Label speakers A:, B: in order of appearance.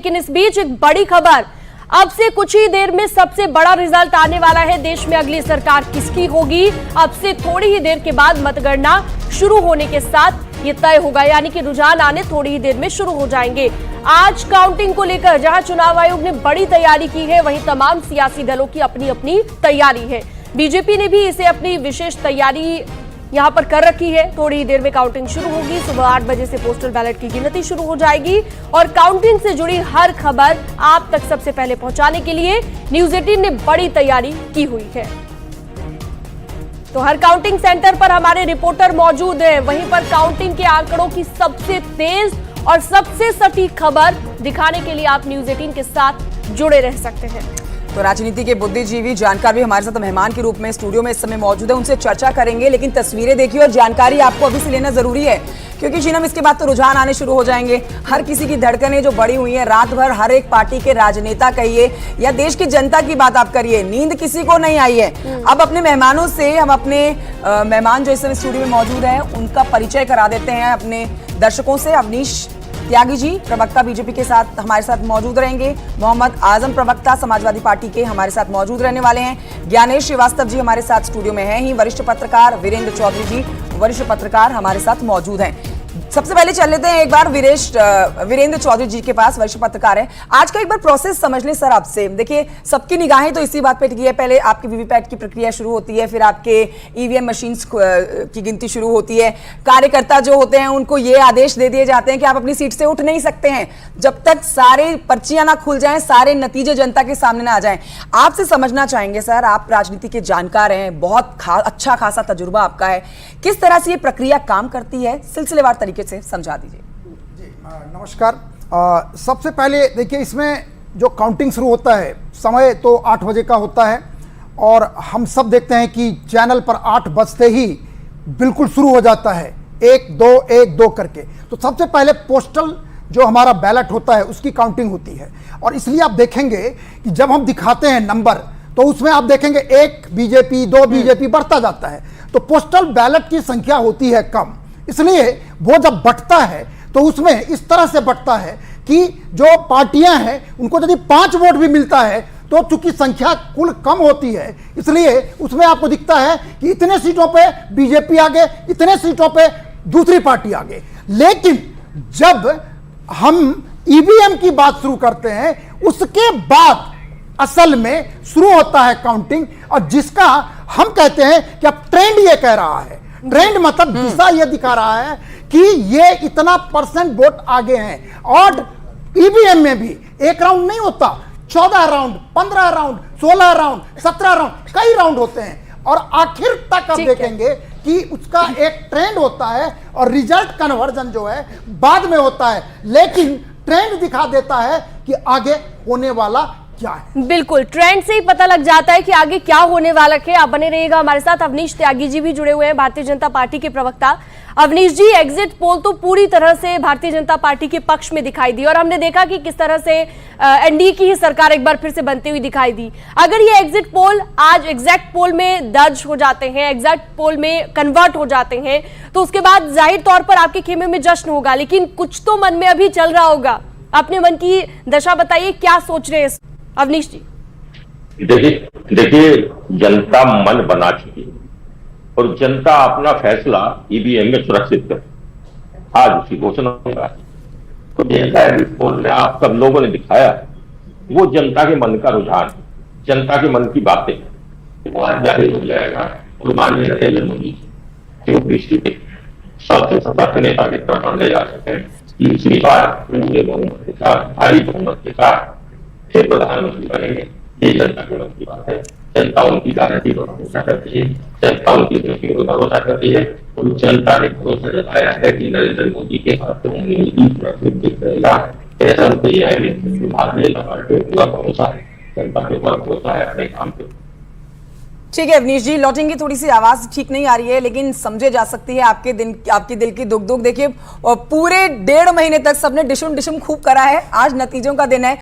A: लेकिन इस बीच एक बड़ी खबर, अब से कुछ ही देर में सबसे बड़ा रिजल्ट आने वाला है। देश में अगली सरकार किसकी होगी, अब से थोड़ी ही देर के बाद मतगणना शुरू होने के साथ ये तय होगा, यानी कि रुझान आने थोड़ी ही देर में शुरू हो जाएंगे। आज काउंटिंग को लेकर जहां चुनाव आयोग ने बड़ी तैयारी की है, वहीं तमाम सियासी दलों की अपनी अपनी तैयारी है। बीजेपी ने भी इसे अपनी विशेष तैयारी यहां पर कर रखी है। थोड़ी ही देर में काउंटिंग शुरू होगी। सुबह 8 बजे से पोस्टल बैलेट की गिनती शुरू हो जाएगी और काउंटिंग से जुड़ी हर खबर आप तक सबसे पहले पहुंचाने के लिए न्यूज 18 ने बड़ी तैयारी की हुई है। तो हर काउंटिंग सेंटर पर हमारे रिपोर्टर मौजूद हैं। वहीं पर काउंटिंग के आंकड़ों की सबसे तेज और सबसे सटीक खबर दिखाने के लिए आप न्यूज 18 के साथ जुड़े रह सकते हैं।
B: तो राजनीति के बुद्धिजीवी जानकार भी हमारे साथ मेहमान के रूप में स्टूडियो में इस समय मौजूद है, उनसे चर्चा करेंगे। लेकिन तस्वीरें देखिए और जानकारी आपको अभी से लेना जरूरी है, क्योंकि शीनम इसके बाद तो रुझान आने शुरू हो जाएंगे। हर किसी की धड़कनें जो बढ़ी हुई हैं, रात भर हर एक पार्टी के राजनेता कहिए या देश की जनता की बात आप करिए, नींद किसी को नहीं आई है। अब अपने मेहमानों से हम अपने मेहमान जो इस समय स्टूडियो में मौजूद है उनका परिचय करा देते हैं अपने दर्शकों से। अवनीश त्यागी जी प्रवक्ता बीजेपी के साथ हमारे साथ मौजूद रहेंगे। मोहम्मद आजम प्रवक्ता समाजवादी पार्टी के हमारे साथ मौजूद रहने वाले हैं। ज्ञानेश श्रीवास्तव जी हमारे साथ स्टूडियो में हैं ही। वरिष्ठ पत्रकार वीरेंद्र चौधरी जी वरिष्ठ पत्रकार हमारे साथ मौजूद हैं। सबसे पहले चल लेते हैं एक बार वीरेंद्र चौधरी जी के पास, वरिष्ठ पत्रकार है। आज का एक बार प्रोसेस समझ लें सर आपसे। देखिए सबकी निगाहें तो इसी बात पे टिकी है। पहले आपकी वीवीपैट की प्रक्रिया शुरू होती है, फिर आपके ईवीएम मशीन्स की गिनती शुरू होती है। कार्यकर्ता जो होते हैं उनको ये आदेश दे दिए जाते हैं कि आप अपनी सीट से उठ नहीं सकते हैं जब तक सारे पर्चियां ना खुल जाएं, सारे नतीजे जनता के सामने ना आ जाएं। आपसे समझना चाहेंगे सर, आप राजनीति के जानकार हैं, बहुत अच्छा खासा तजुर्बा आपका है, किस तरह से ये प्रक्रिया काम करती है, सिलसिलेवार तरीके से समझा दीजिए।
C: जी नमस्कार। सबसे पहले देखिए, इसमें जो काउंटिंग शुरू होता है समय तो 8 बजे का होता है और हम सब देखते हैं कि चैनल पर 8 बजते ही बिल्कुल शुरू हो जाता है 1-2 करके। तो सबसे पहले पोस्टल जो हमारा बैलेट होता है उसकी काउंटिंग होती है और इसलिए आप देखेंगे कि जब हम दिखाते हैं नंबर तो उसमें आप देखेंगे 1 बीजेपी 2 बीजेपी बढ़ता जाता है। तो पोस्टल बैलेट की संख्या होती है कम, इसलिए वो जब बंटता है तो उसमें इस तरह से बंटता है कि जो पार्टियां हैं उनको यदि 5 वोट भी मिलता है तो चूंकि संख्या कुल कम होती है, इसलिए उसमें आपको दिखता है कि इतने सीटों पे बीजेपी आगे, इतने सीटों पे दूसरी पार्टी आगे। लेकिन जब हम ईवीएम की बात शुरू करते हैं उसके बाद असल में शुरू होता है काउंटिंग, और जिसका हम कहते हैं कि अब ट्रेंड ये कह रहा है, ट्रेंड मतलब दिशा ये दिखा रहा है कि ये इतना % वोट आगे हैं। और ईवीएम में भी एक राउंड नहीं होता, 14 राउंड, 15 राउंड, 16 राउंड, 17 राउंड, कई राउंड होते हैं और आखिर तक आप देखेंगे कि उसका एक ट्रेंड होता है और रिजल्ट कन्वर्जन जो है बाद में होता है। लेकिन ट्रेंड दिखा देता है कि आगे होने वाला क्या है।
A: बिल्कुल, ट्रेंड से ही पता लग जाता है कि आगे क्या होने वाला है। आप बने रहिएगा हमारे साथ। अवनीश त्यागी जी भी जुड़े हुए हैं, भारतीय जनता पार्टी के प्रवक्ता। अवनीश जी, एग्जिट पोल तो पूरी तरह से भारतीय जनता पार्टी के पक्ष में दिखाई दी और हमने देखा कि किस तरह से एनडीए की ही सरकार एक बार फिर से बनती हुई दिखाई दी। अगर ये एग्जिट पोल आज एग्जैक्ट पोल में दर्ज हो जाते हैं, एग्जैक्ट पोल में कन्वर्ट हो जाते हैं, तो उसके बाद जाहिर तौर पर आपके खेमे में जश्न होगा, लेकिन कुछ तो मन में अभी चल रहा होगा। अपने मन की दशा बताइए, क्या सोच रहे हैं अवनीश जी?
D: देखिए जनता मन बना चुकी है और जनता अपना फैसला ईवीएम में सुरक्षित कर आज उसकी घोषणा होगा। तो जैसा आप सब लोगों ने दिखाया वो जनता के मन का रुझान, जनता के मन की बातें वो आज जाहिर हो जाएगा। और माननीय नरेंद्र मोदी जो दृष्टि के सबसे सशक्त नेता की तरफ बढ़ने जा सकते हैं, तीसरी बार पूरे बहुमत के साथ, भारी बहुमत के साथ प्रधानमंत्री बनेंगे। ये जनता के मन की बात है। जनता उनकी गारंटी पर भरोसा करती है, जनता उनकी दृष्टि पर भरोसा करती है और जनता ने भरोसा जताया है कि नरेंद्र मोदी के हाथों में नीति सुरक्षित दिख रहेगा। ऐसा भारतीय जनता पार्टी को पूरा भरोसा है, जनता के ऊपर भरोसा है अपने काम पे।
B: ठीक है अवनीश जी, लौटेंगे। थोड़ी सी आवाज ठीक नहीं आ रही है लेकिन समझे जा सकती है आपके दिल की दुख। देखिए पूरे 1.5 महीने तक सबने डिशुम खूब करा है, आज नतीजों का दिन है।